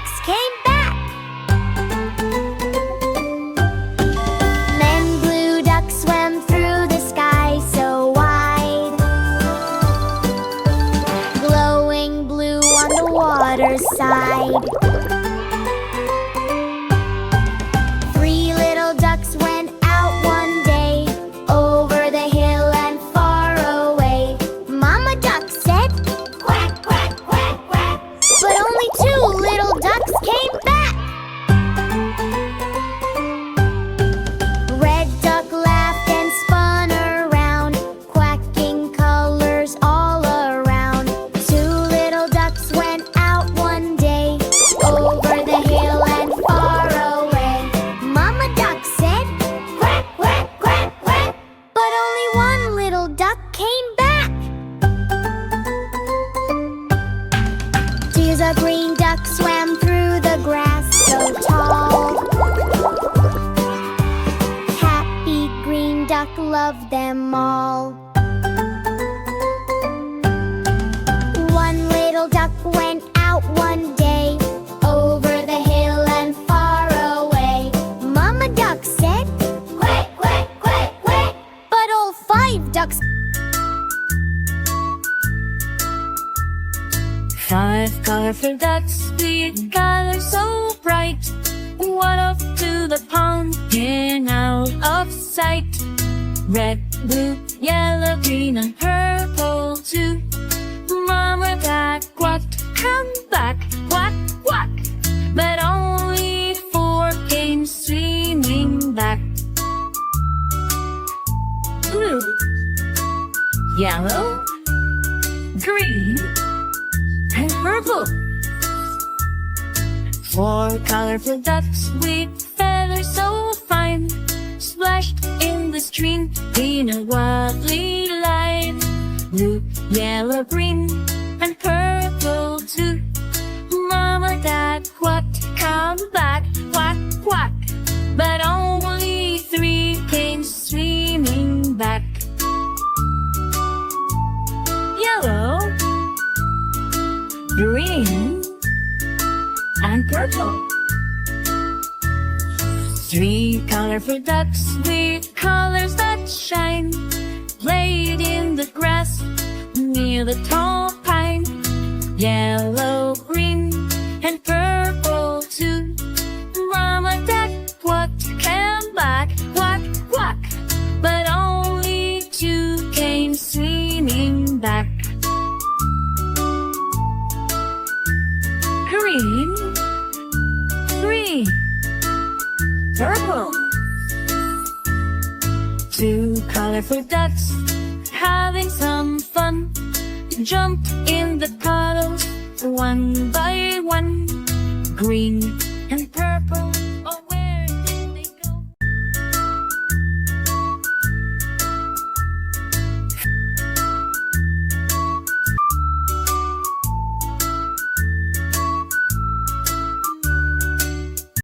ducks came back. Then blue ducks swam through the sky so wide, glowing blue on the water's side. Three little ducks went out one day, over the hill and far away. Mama duck said, "Quack, quack, quack, quack." But only two little ducks came back. Red duck laughed and spun around, quacking colors all around. Two little ducks went out one day, over the hill and far away. Mama duck said, "Quack, quack, quack, quack." But only one little duck came back. Tears of green duck swam through the grass so tall. Happy green duck loved them all. One little duck went out one day, over the hill and far away. Mama duck said, "Quack, quack, quack, quack." But all five ducks. Five colorful ducks with colors so bright, one off to the pond and out of sight. Red, blue, yellow, green, and purple too. Mama duck quacked, come back, quack, quack. But only four came swimming back. Blue, yellow, green, and purple. Four colorful ducks with feathers so fine, splashed in the stream in a lovely line. Blue, yellow, green, and purple too. Mama duck quacked, come back, quack, quack. But only three came swimming back. Yellow, green, and purple. Three colorful ducks with colors that shine, played in the grass near the tall pine. Yellow, green, and purple too. Mama duck quacked, came back, quack, quack. But only two came swimming back. Green, green, purple. Two colorful ducks having some fun, jumped in the puddles one by one. Green,